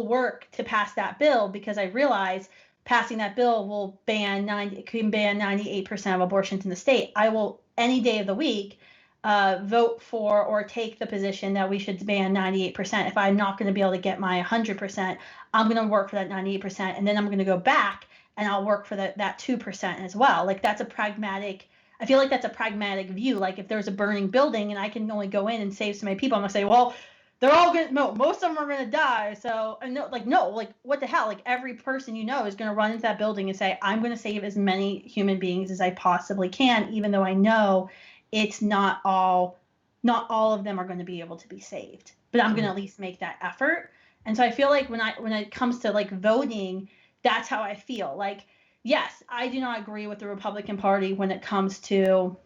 [SPEAKER 1] work to pass that bill because I realize passing that bill will ban 98% of abortions in the state. I will any day of the week vote for or take the position that we should ban 98%. If I'm not going to be able to get my 100%, I'm going to work for that 98%, and then I'm going to go back and I'll work for that 2% as well. Like, that's a pragmatic. I feel like that's a pragmatic view. Like, if there's a burning building and I can only go in and save so many people, I'm gonna say, well, they're all gonna, no, most of them are gonna die. So, no, what the hell? Like, every person is gonna run into that building and say, I'm gonna save as many human beings as I possibly can, even though I know it's not all of them are going to be able to be saved. But I'm going to at least make that effort. And so I feel like when it comes to like voting, that's how I feel. Like, yes, I do not agree with the Republican Party when it comes to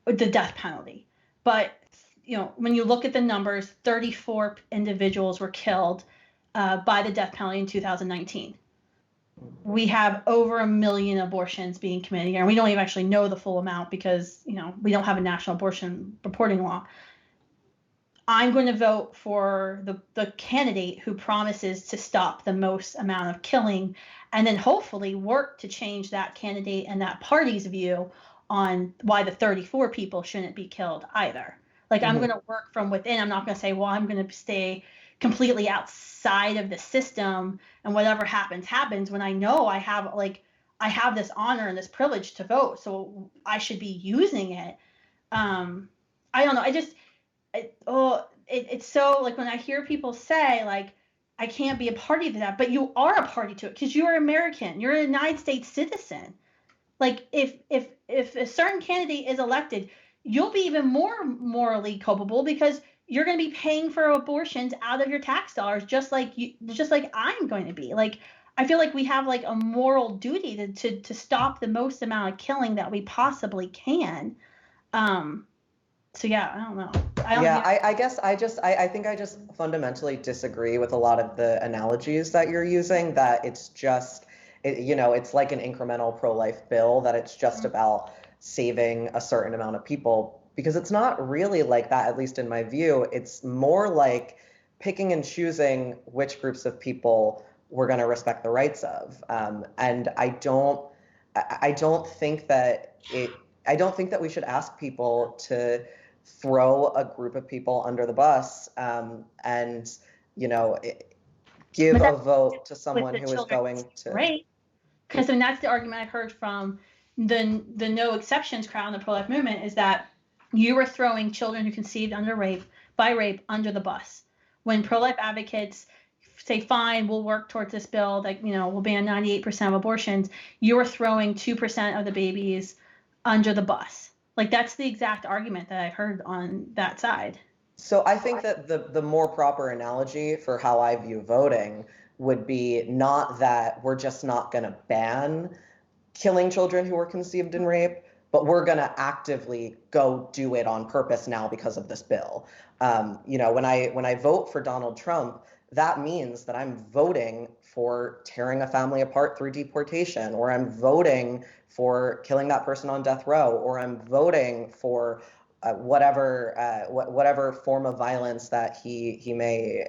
[SPEAKER 1] the death penalty. But, when you look at the numbers, 34 individuals were killed by the death penalty in 2019. We have over 1 million abortions being committed here, and we don't even actually know the full amount because, we don't have a national abortion reporting law. I'm going to vote for the candidate who promises to stop the most amount of killing, and then hopefully work to change that candidate and that party's view on why the 34 people shouldn't be killed either. Like, I'm going to work from within. I'm not going to say, well, I'm going to stay completely outside of the system and whatever happens, when I know I have this honor and this privilege to vote, so I should be using it. I don't know. It's so, like, when I hear people say, like, I can't be a party to that, but you are a party to it because you're American. You're a United States citizen. Like, if a certain candidate is elected, you'll be even more morally culpable because you're going to be paying for abortions out of your tax dollars, just like I'm going to be. Like, I feel like we have like a moral duty to stop the most amount of killing that we possibly can. So yeah, I don't know.
[SPEAKER 2] I think I just fundamentally disagree with a lot of the analogies that you're using, that it's just, it's like an incremental pro-life bill, that it's just about saving a certain amount of people, because it's not really like that, at least in my view. It's more like picking and choosing which groups of people we're going to respect the rights of. And I don't think that we should ask people to throw a group of people under the bus, and, give a vote to someone who is going to.
[SPEAKER 1] Right. Because that's the argument I heard from the no exceptions crowd in the pro-life movement, is that you were throwing children who conceived by rape under the bus. When pro-life advocates say, fine, we'll work towards this bill that, will ban 98% of abortions, you were throwing 2% of the babies under the bus. Like, that's the exact argument that I've heard on that side.
[SPEAKER 2] So I think that the more proper analogy for how I view voting would be not that we're just not going to ban killing children who were conceived in rape, but we're going to actively go do it on purpose now because of this bill. When I vote for Donald Trump, that means that I'm voting for tearing a family apart through deportation, or I'm voting for killing that person on death row, or I'm voting for whatever form of violence that he may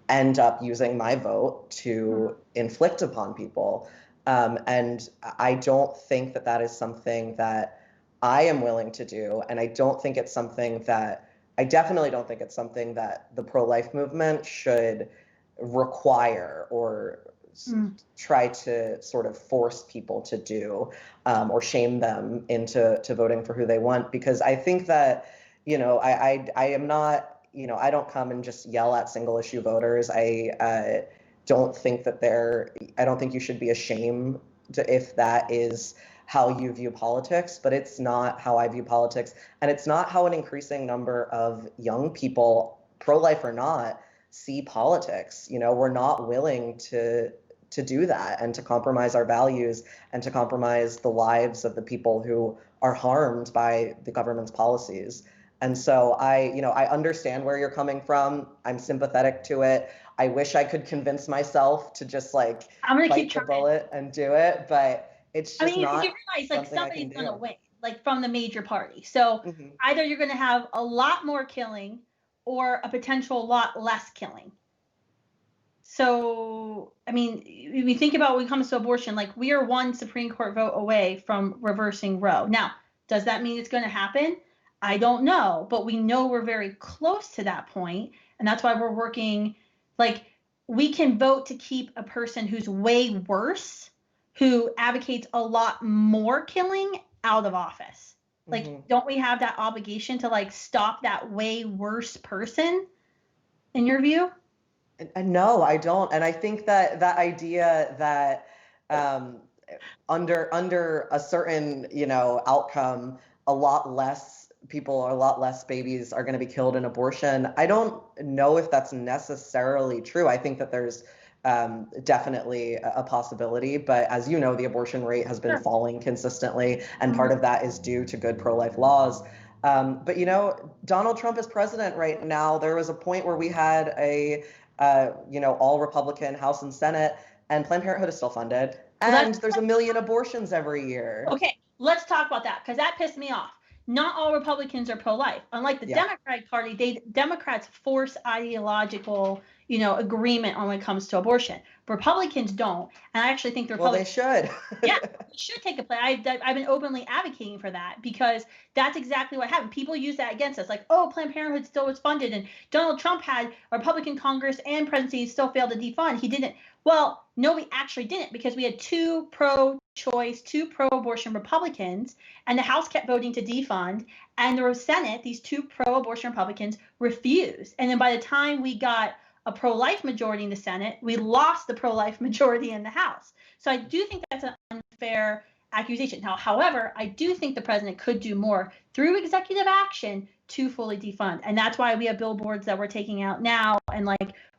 [SPEAKER 2] end up using my vote to inflict upon people. And I don't think that is something that I am willing to do, and I definitely don't think it's something that the pro-life movement should require or try to sort of force people to do, or shame them into voting for who they want. Because I think that, I am not, I don't come and just yell at single issue voters. I don't think you should be ashamed if that is how you view politics, but it's not how I view politics. And it's not how an increasing number of young people, pro-life or not, see politics. We're not willing to do that, and to compromise our values, and to compromise the lives of the people who are harmed by the government's policies. And so I understand where you're coming from. I'm sympathetic to it. I wish I could convince myself to just bite the bullet and do it, but it's just not.
[SPEAKER 1] You realize somebody's going to win, from the major party. So either you're going to have a lot more killing or a potential lot less killing. So, if you think about when it comes to abortion, we are one Supreme Court vote away from reversing Roe. Now, does that mean it's going to happen? I don't know, but we know we're very close to that point, and that's why we're working. We can vote to keep a person who's way worse, who advocates a lot more killing, out of office. Don't we have that obligation to stop that way worse person, in your view?
[SPEAKER 2] No, I don't. And I think that idea that under a certain, outcome, a lot less babies are going to be killed in abortion, I don't know if that's necessarily true. I think that there's definitely a possibility, but as you know, the abortion rate has been falling consistently, and part of that is due to good pro-life laws. But Donald Trump is president right now. There was a point where we had a all Republican House and Senate, and Planned Parenthood is still funded, and there's 1 million abortions every year.
[SPEAKER 1] Okay, let's talk about that, because that pissed me off. Not all Republicans are pro-life. Unlike the Democratic Party, Democrats force ideological, agreement on when it comes to abortion. Republicans don't, and I actually think the Republicans.
[SPEAKER 2] Well, they should.
[SPEAKER 1] Yeah, they should take a play. I've been openly advocating for that, because that's exactly what happened. People use that against us, Planned Parenthood still was funded, and Donald Trump had a Republican Congress and presidency, still failed to defund. He didn't. Well, no, we actually didn't, because we had 2 pro-choice, 2 pro-abortion Republicans, and the House kept voting to defund, and the Senate, these 2 pro-abortion Republicans refused. And then by the time we got a pro-life majority in the Senate, we lost the pro-life majority in the House. So I do think that's an unfair accusation. Now, however, I do think the president could do more through executive action to fully defund. And that's why we have billboards that we're taking out now, and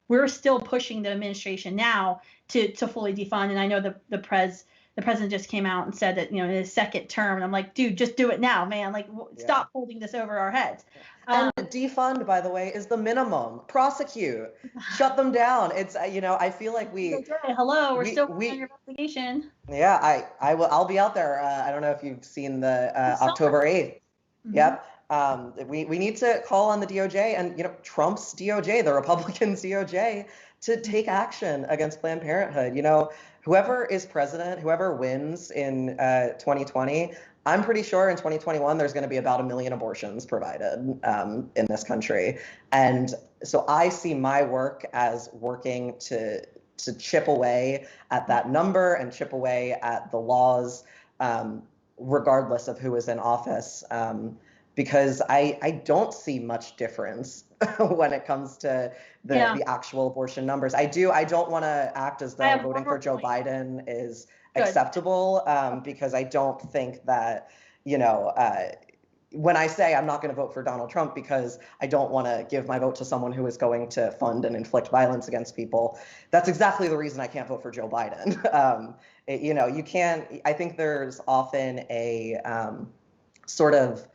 [SPEAKER 1] we're still pushing the administration now to fully defund. And I know the president just came out and said that, in his second term, and I'm like, dude, just do it now, man. Stop holding this over our heads.
[SPEAKER 2] And defund, by the way, is the minimum. Prosecute, shut them down. It's, I feel like we're
[SPEAKER 1] still on your investigation.
[SPEAKER 2] Yeah, I'll be out there. I don't know if you've seen the October 8th. Mm-hmm. Yep. We need to call on the DOJ and, Trump's DOJ, the Republicans' DOJ, to take action against Planned Parenthood. Whoever is president, whoever wins in 2020, I'm pretty sure in 2021 there's going to be about 1 million abortions provided in this country. And so I see my work as working to chip away at that number and chip away at the laws, regardless of who is in office. Because I don't see much difference when it comes to the actual abortion numbers. I don't want to act as though voting for Joe Biden is acceptable, because I don't think that, when I say I'm not going to vote for Donald Trump because I don't want to give my vote to someone who is going to fund and inflict violence against people, that's exactly the reason I can't vote for Joe Biden. You can't, I think there's often a sort of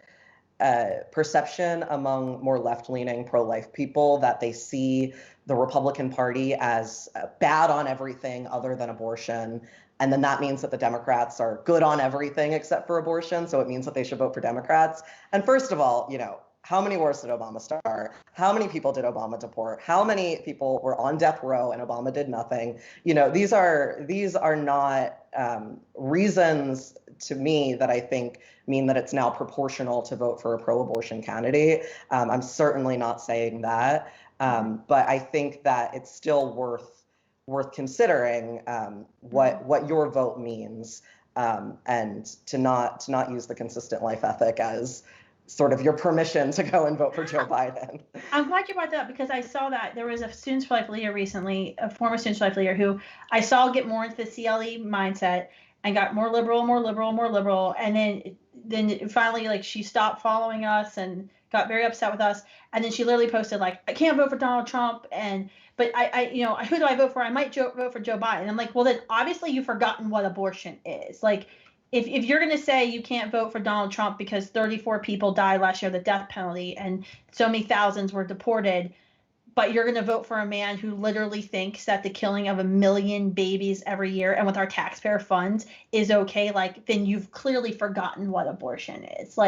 [SPEAKER 2] perception among more left-leaning pro-life people that they see the Republican Party as bad on everything other than abortion. And then that means that the Democrats are good on everything except for abortion. So it means that they should vote for Democrats. And first of all, how many wars did Obama start? How many people did Obama deport? How many people were on death row and Obama did nothing? These are not reasons to me that I think mean that it's now proportional to vote for a pro-abortion candidate. I'm certainly not saying that, but I think that it's still worth considering what your vote means, and to not use the consistent life ethic as sort of your permission to go and vote for Joe Biden.
[SPEAKER 1] I'm glad you brought that up, because I saw that there was a Students for Life leader recently, a former Students for Life leader, who I saw get more into the CLE mindset and got more liberal. And then finally, she stopped following us and got very upset with us. And then she literally posted, I can't vote for Donald Trump. But I who do I vote for? I might vote for Joe Biden. I'm like, well, then obviously you've forgotten what abortion is. If you're going to say you can't vote for Donald Trump because 34 people died last year of the death penalty and so many thousands were deported, but you're going to vote for a man who literally thinks that the killing of 1 million babies every year and with our taxpayer funds is okay, then you've clearly forgotten what abortion is. So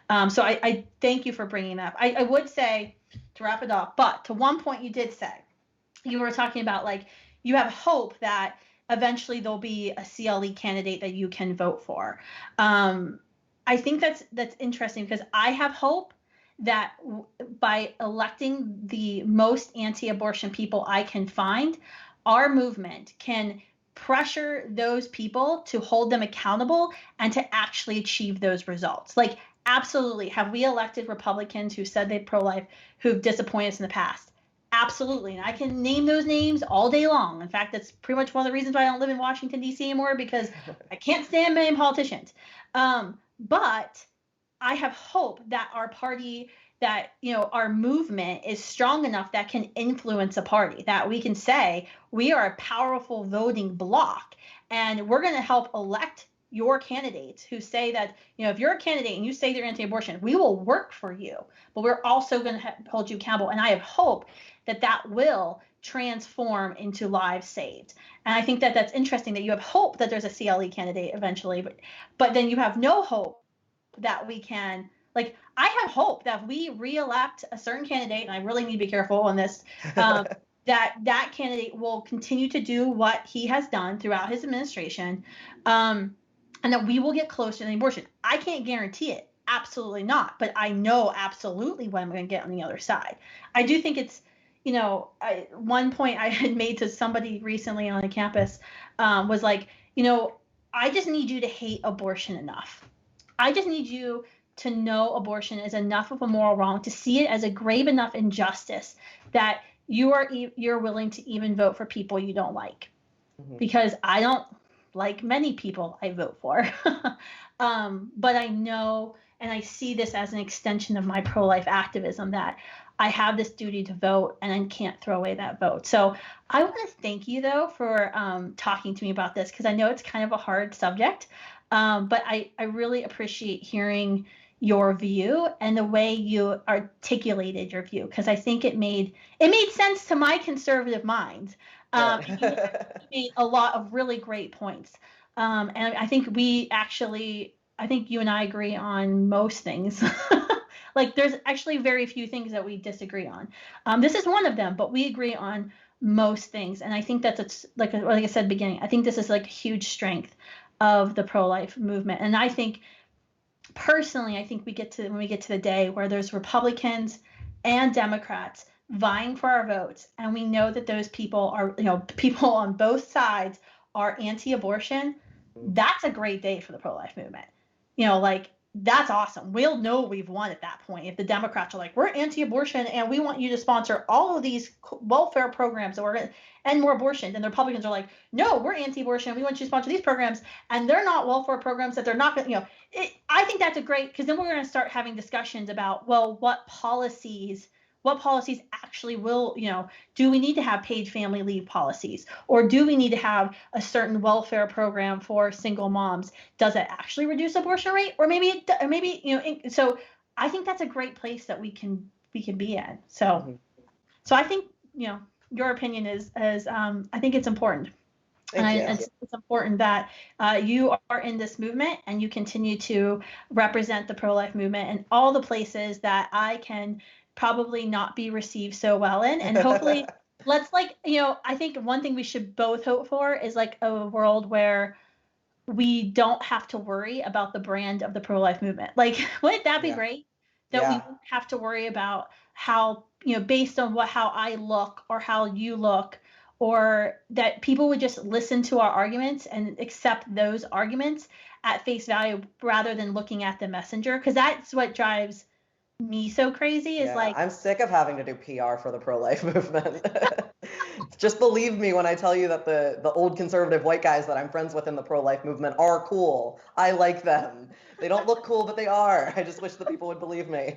[SPEAKER 1] I thank you for bringing that up. I would say, to wrap it up, but to one point you did say, you were talking about you have hope that eventually there'll be a CLE candidate that you can vote for. I think that's interesting, because I have hope that by electing the most anti-abortion people I can find, our movement can pressure those people to hold them accountable and to actually achieve those results. Absolutely. Have we elected Republicans who said they're pro-life who've disappointed us in the past? Absolutely. And I can name those names all day long. In fact, that's pretty much one of the reasons why I don't live in Washington, D.C. anymore, because I can't stand many politicians. But I have hope that our party, that, our movement is strong enough that can influence a party, that we can say we are a powerful voting bloc, and we're going to help elect your candidates who say that, if you're a candidate and you say they're anti-abortion, we will work for you, but we're also going to hold you accountable. And I have hope that will transform into lives saved. And I think that that's interesting, that you have hope that there's a CLE candidate eventually, but then you have no hope that we can, I have hope that if we re-elect a certain candidate, and I really need to be careful on this, that candidate will continue to do what he has done throughout his administration, and that we will get closer to the abortion. I can't guarantee it. Absolutely not. But I know absolutely what I'm going to get on the other side. I do think it's, one point I had made to somebody recently on a campus was I just need you to hate abortion enough. I just need you to know abortion is enough of a moral wrong, to see it as a grave enough injustice that you're willing to even vote for people you don't like. Mm-hmm. Because I don't like many people I vote for. But I know, and I see this as an extension of my pro-life activism, that I have this duty to vote and I can't throw away that vote. So I want to thank you, though, for talking to me about this, because I know it's kind of a hard subject. But I really appreciate hearing your view and the way you articulated your view, because I think it made sense to my conservative mind. And you made a lot of really great points. And I think you and I agree on most things. Like there's actually very few things that we disagree on. This is one of them, but we agree on most things. And I think that's like I said at the beginning, I think this is like a huge strength of the pro-life movement. And I think personally, I think when we get to the day where there's Republicans and Democrats vying for our votes, and we know that those people are, people on both sides are anti-abortion, that's a great day for the pro-life movement. Like that's awesome. We'll know we've won at that point if the Democrats are like, we're anti-abortion and we want you to sponsor all of these welfare programs or end more abortion, and the Republicans are like, no, we're anti-abortion, we want you to sponsor these programs, and they're not welfare programs that they're not going to, I think that's a great, because then we're going to start having discussions about, well, what policies actually will, do we need to have paid family leave policies, or do we need to have a certain welfare program for single moms? Does it actually reduce abortion rate, or maybe so I think that's a great place that we can be in. So I think, your opinion is I think it's important. It's important that you are in this movement and you continue to represent the pro-life movement in all the places that I can probably not be received so well in. And hopefully let's I think one thing we should both hope for is like a world where we don't have to worry about the brand of the pro-life movement. Like, wouldn't that be great? That we wouldn't have to worry about how, based on how I look or how you look, or that people would just listen to our arguments and accept those arguments at face value rather than looking at the messenger. Because that's what drives me so crazy is
[SPEAKER 2] I'm sick of having to do PR for the pro-life movement. Just believe me when I tell you that the old conservative white guys that I'm friends with in the pro-life movement are cool. I like them. They don't look cool, but they are. I just wish that people would believe me.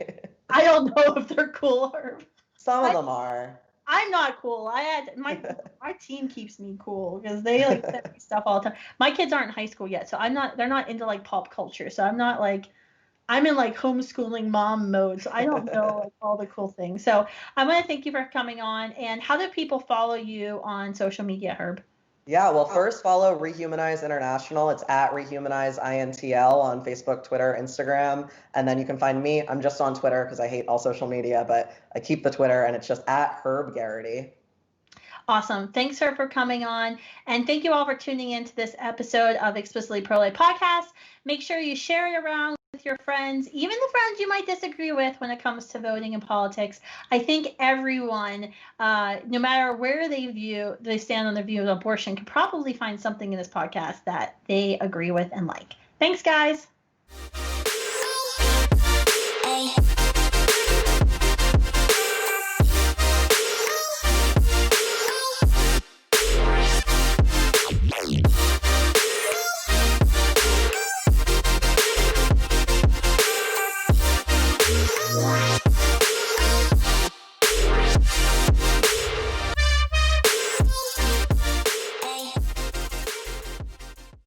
[SPEAKER 1] I don't know if they're cool, Herb.
[SPEAKER 2] Some of them are.
[SPEAKER 1] I'm not cool. My team keeps me cool because they send me stuff all the time. My kids aren't in high school yet, so they're not into pop culture. So I'm in homeschooling mom mode, so I don't know all the cool things. So I want to thank you for coming on. And how do people follow you on social media, Herb?
[SPEAKER 2] Yeah, well, first follow Rehumanize International. It's at Rehumanize INTL on Facebook, Twitter, Instagram. And then you can find me. I'm just on Twitter because I hate all social media, but I keep the Twitter, and it's just at Herb Geraghty.
[SPEAKER 1] Awesome. Thanks, Herb, for coming on. And thank you all for tuning in to this episode of Explicitly Pro-Life Podcast. Make sure you share it around with your friends, even the friends you might disagree with when it comes to voting and politics. I think everyone, no matter where they stand on their view of abortion, can probably find something in this podcast that they agree with and like. Thanks, guys.